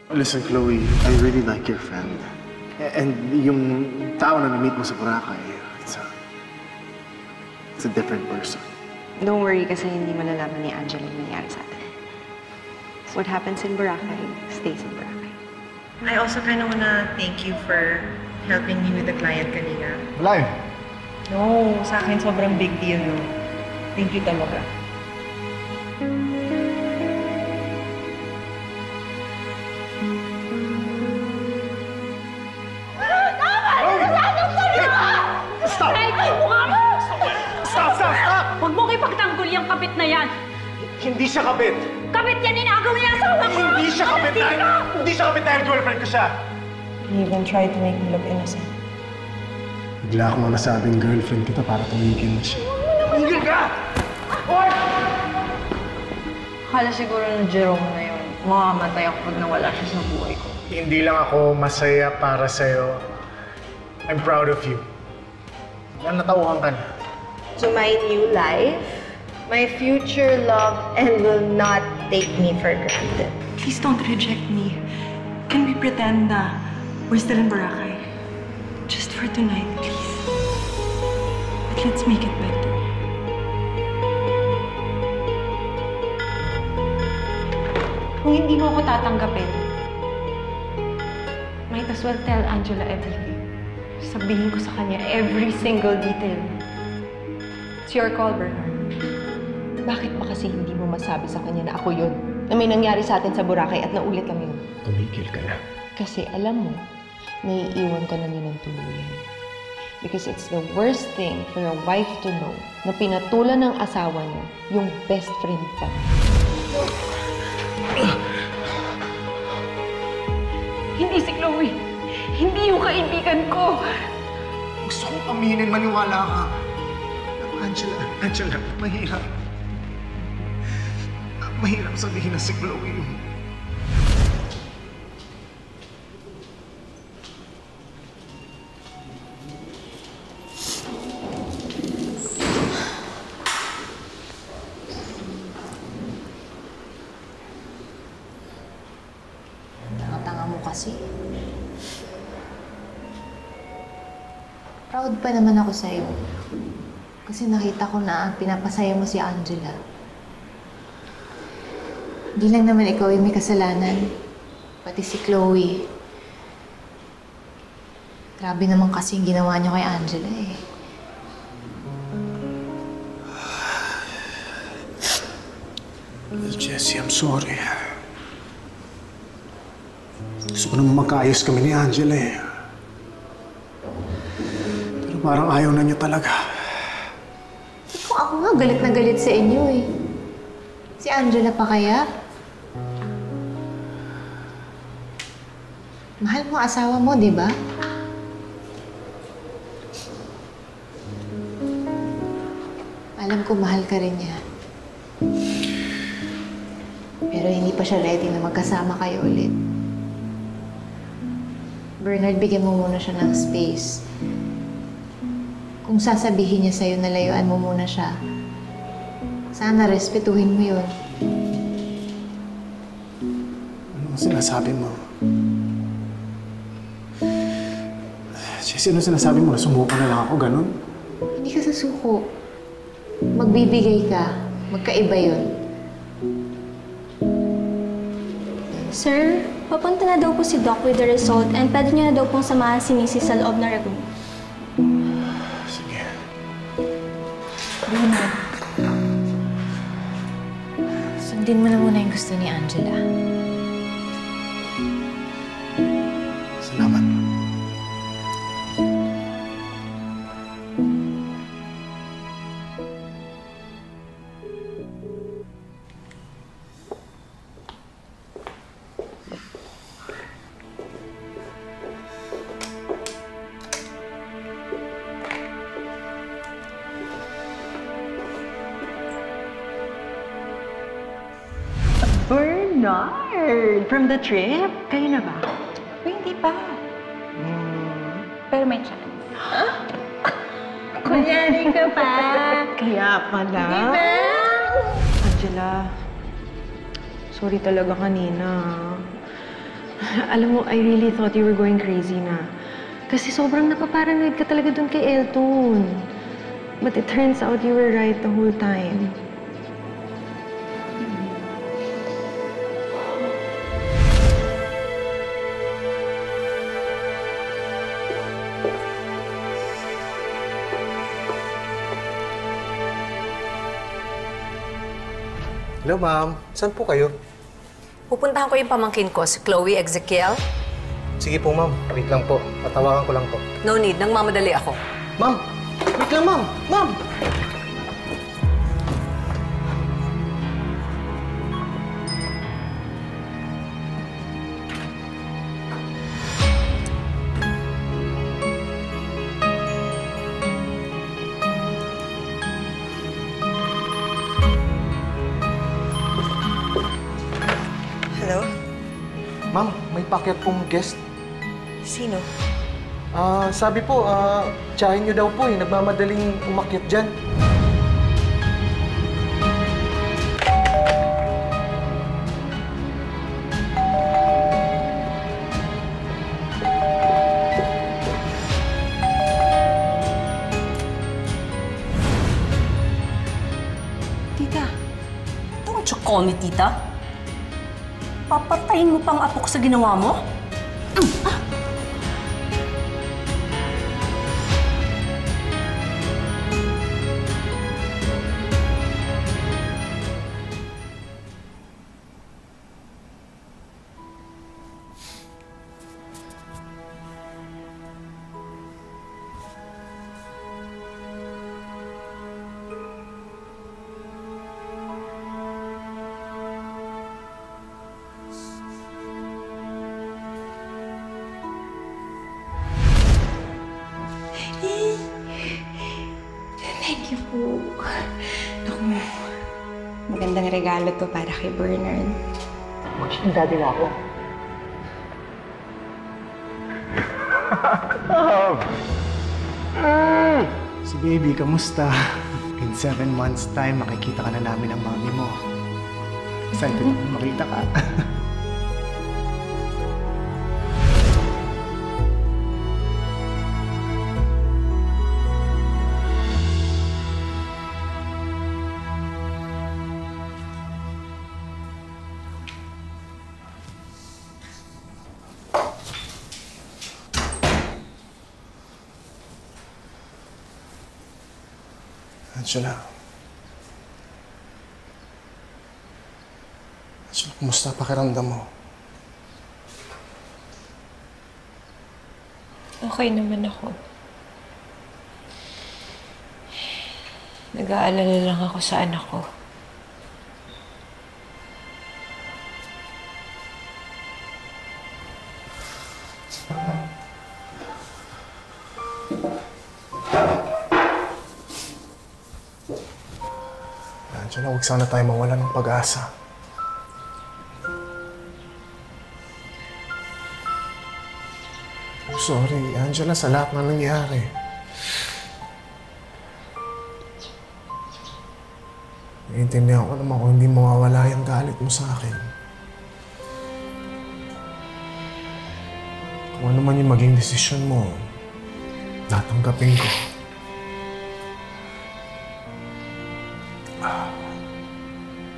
Listen, Chloe, I really like your friend. And yung tao na na-meet mo sa Boracay, it's a different person. Don't worry kasi hindi malalaman ni Angela yung nangyari sa atin. What happens in Boracay stays in Boracay. I also kind of wanna thank you for helping me with the client kanina. Wala eh. No, sa akin sobrang big deal, no? Thank you talaga. Huwag mong ipagtanggol yung kabit na yan! Hindi siya kabit! Kabit yan inagaw niya ang asawa ko! Hindi siya kabit dahil... Hindi siya kabit dahil girlfriend ko siya! You even tried to make me look innocent. Bigla akong nasabing girlfriend kita para tumigil na siya. Tumigil ka! Oy! Akala siguro ng Jerome na yun, mamamatay ako pag nawala siya sa buhay ko. Hindi lang ako masaya para sa'yo. I'm proud of you. Natauhan ka na. To my new life, my future love, and will not take me for granted. Please don't reject me. Can we pretend na we're still in Boracay? Just for tonight, please. But let's make it better. Kung hindi mo ako tatanggapin, might as well tell Angela everything. Sabihin ko sa kanya every single detail. It's your call, Bernard. Bakit ba kasi hindi mo masabi sa kanya na ako yun? Na may nangyari sa atin sa Boracay at naulit lang yun? Tumigil ka na. Kasi alam mo, naiiwan ka na niya ng tuluyan. Because it's the worst thing for a wife to know na pinatulan ng asawa niya yung best friend pa. Hindi si Chloe. Hindi yung kaibigan ko. Gusto kong aminin, maniwala ka. Angela, mahirap. Mahirap sabihin na si Chloe. Tanga mo kasi. Proud pa naman ako sa'yo. Kasi nakita ko na pinapasaya mo si Angela. Hindi lang naman ikaw yung may kasalanan. Pati si Chloe. Grabe naman kasi yung ginawa niyo kay Angela eh. Jessie, I'm sorry. Gusto ko naman magkaayos kami ni Angela eh. Pero parang ayaw na niya talaga. Kung ako nga galit na galit sa inyo eh. Si Angela pa kaya? Mahal mo asawa mo, di ba? Alam ko mahal ka rin niya. Pero hindi pa siya ready na magkasama kayo ulit. Bernard, bigyan mo muna siya ng space. Kung sasabihin niya sa'yo na layuan mo muna siya, sana respetuhin mo yun. Ano sinasabi mo? Jessie, ano sinasabi mo? Sumuko na lang ako, ganun? Hindi ka sasuko. Magbibigay ka. Magkaiba yun. Sir, papunta na daw po si Doc with the result and pwede niyo na daw pong samahan si Mrs. sa loob na room. Sige. Bernard. Sundin mo na muna yung gusto ni Angela. Salamat. Bernard! From the trip? Kayo na ba? Uy, hindi pa. Pero may chance. Kunyari ka pa! Kaya pala. Diba? Angela, sorry talaga kanina. Alam mo, I really thought you were going crazy na. Kasi sobrang napaparanoid ka talaga dun kay Elton. But it turns out you were right the whole time. Hello, ma'am. Saan po kayo? Pupuntahan ko yung pamangkin ko, si Chloe Ezekiel. Sige po, ma'am. Wait lang po. Patawagan ko lang po. No need, nang mamadali ako. Ma'am! Wait lang, ma'am! Ma'am! Hello? Ma'am, may packet pong guest. Sino? Sabi po, tsahin niyo daw po eh. Nagmamadaling umakyat dyan. Tita, don't you call me tita? Papatayin mo pang apo ko sa ginawa mo? Thank you po. Naku, magandang regalo to para kay Bernard. Daddy na ako. Si baby, kamusta? In 7 months' time, makikita ka na namin ang mami mo. Excited ako makita ka. Angela. Angela, kumusta pakiramdam mo? Okay naman ako. Nag-aalala lang ako sa anak ko. Angela, huwag sana tayo mawala ng pag-asa. Sorry, Angela, sa lahat na nangyari. Naiintindihan ko naman kung hindi mawawala yung galit mo sa akin. Kung ano man yung maging desisyon mo, tatanggapin ko.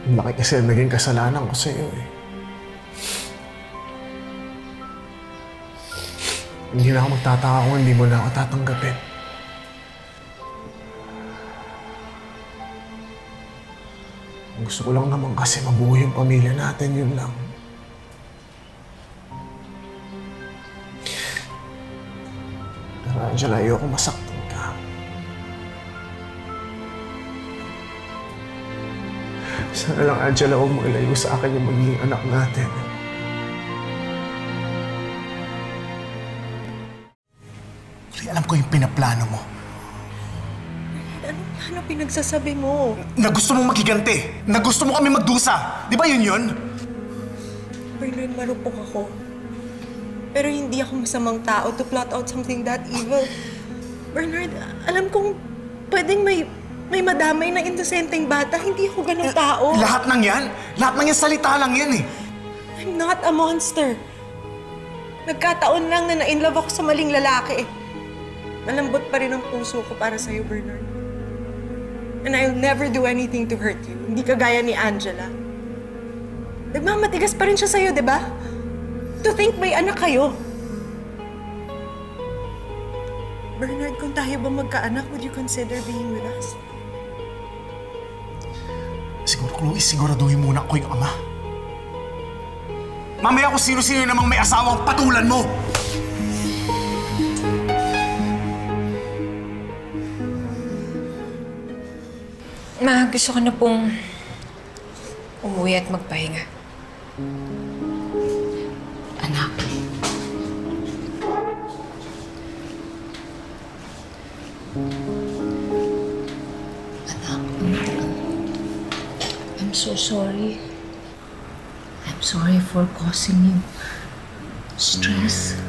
Ang laki kasi naging kasalanan ko sa iyo eh. Hindi na ako magtataka kung hindi mo na ako tatanggapin. Ang gusto ko lang naman kasi mabuo yung pamilya natin, yun lang. Pero Angela, ayoko masaktan ka. Sana lang, Angela, huwag mo ilayo sa akin yung magiging anak natin. Alam ko yung pinaplano mo. Ano pinagsasabi mo? Na gusto mong magiganti. Na gusto mo kami magdusa. Di ba yun yun? Bernard, marupok ako. Pero hindi ako masamang tao to plot out something that evil. Bernard, alam kong pwedeng may madamay na inosenteng bata. Hindi ako ganun tao. Lahat ng yan salita lang yan eh. I'm not a monster. Nagkataon lang na na-inlove ako sa maling lalaki. Malambot pa rin ang puso ko para sa'yo, Bernard. And I'll never do anything to hurt you. Hindi kagaya ni Angela. Nagmamatigas pa rin siya sa'yo, di ba? To think may anak kayo. Bernard, kung tayo ba magkaanak, would you consider being with us? Siguro, Chloe, siguraduhin muna ako yung ama. Mamaya kung sino-sino namang may asawang patulan mo! Ma, gusto ko na pong umuwi at magpahinga. Anak. I'm so sorry. I'm sorry for causing you stress.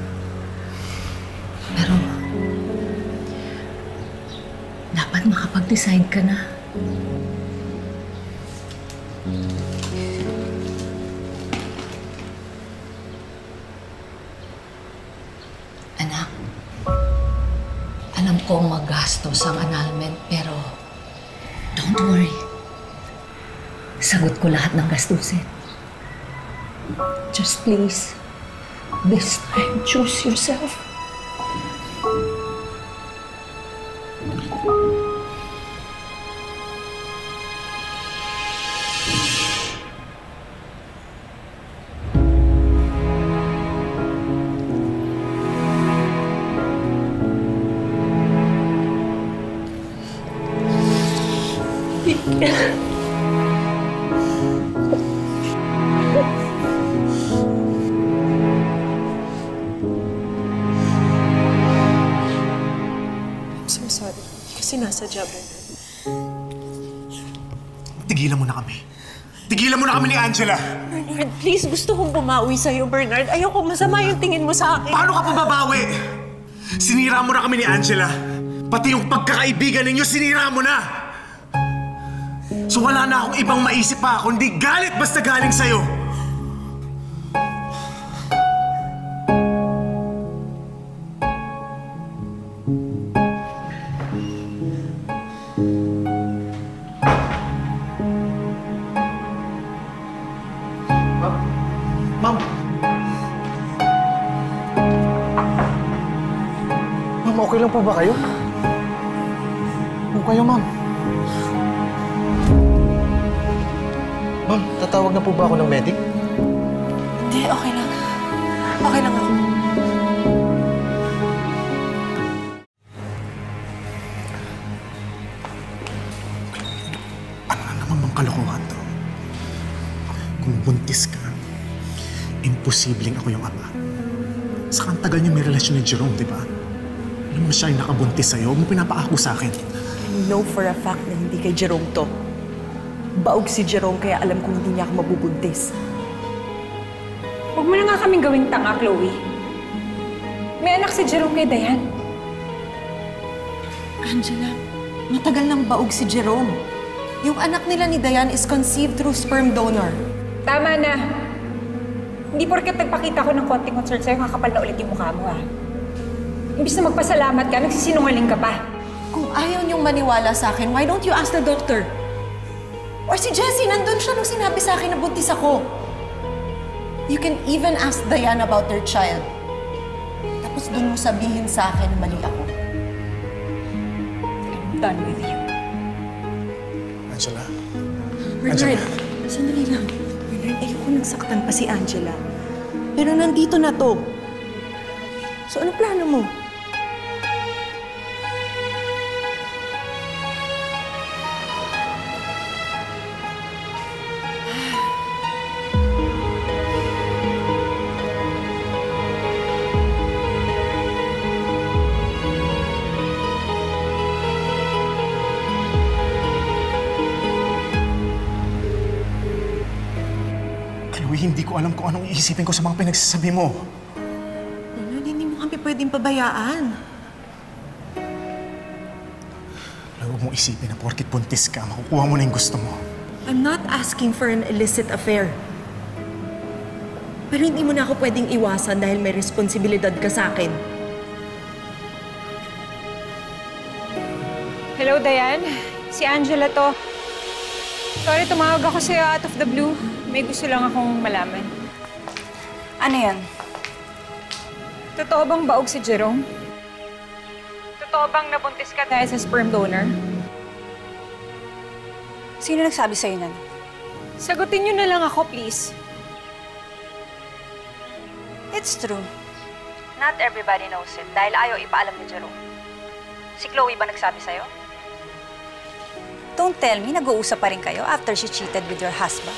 Pero, dapat makapag-decide ka na. Anak, alam kong magastos ang annulment, pero don't worry. Sagot ko lahat ng gastusin. Just please, this time, choose yourself. I'm so sorry. Kasi nasa job. Tigilan mo na kami. Tigilan mo na kami ni Angela! Bernard, please, gusto kong bumawi sa'yo, Bernard. Ayoko masama yung tingin mo sa akin. Paano ka pa babawi? Sinira mo na kami ni Angela. Pati yung pagkakaibigan ninyo, sinira mo na! So wala na akong ibang maisip pa, kundi galit basta galing sa'yo. Ma'am! Ma'am, okay lang po ba kayo? Kung kayo, ma'am. Ma'am, tatawag na po ba ako ng medic? Hindi, okay lang. Okay lang ako. Ano na naman bang kalokohan to? Kung buntis ka, imposibleng ako yung ama. Saka ang tagal niya may relasyon ni Jerome, di ba? Alam mo siya yung nakabuntis sa'yo, huwag mo pinapaako sa akin. I know for a fact na hindi kay Jerome to. Baog si Jerome kaya alam kong hindi niya ako mabubuntis. Huwag mo na nga kaming gawing tanga, Chloe. May anak si Jerome kay Diane. Angela, matagal nang baog si Jerome. Yung anak nila ni Diane is conceived through sperm donor. Tama na. Hindi porket nagpakita ko ng konting concern sa'yo, kakapal na ulit yung mukha mo, ah. Imbis na magpasalamat ka, nagsisinungaling ka pa. Kung ayaw niyong maniwala sa akin, why don't you ask the doctor? Or si Jessie, nandun siya nung sinabi sa akin na buntis ako. You can even ask Diane about their child. Tapos dun mo sabihin sa akin na mali ako. I'm done with you. Angela? Bernard, sandali lang. Bernard, ayoko nang saktan pa si Angela. Pero nandito na to. So, ano plano mo? Hindi ko alam kung anong iisipin ko sa mga pinagsasabi mo. Bernard, hindi mo kami pwedeng pabayaan. Huwag mong isipin na porkit buntis ka, makukuha mo na yung gusto mo. I'm not asking for an illicit affair. Pero hindi mo na ako pwedeng iwasan dahil may responsibilidad ka sa akin. Hello, Diane. Si Angela to. Sorry, tumawag ako sa'yo out of the blue. May gusto lang akong malaman. Ano yan? Totoo bang baog si Jerome? Totoo bang nabuntis ka dahil sa sperm donor? Sino nagsabi sa'yo nan? Sagutin niyo na lang ako, please. It's true. Not everybody knows it dahil ayaw ipaalam ni Jerome. Si Chloe ba nagsabi sa'yo? Don't tell me nag-uusap pa rin kayo after she cheated with your husband.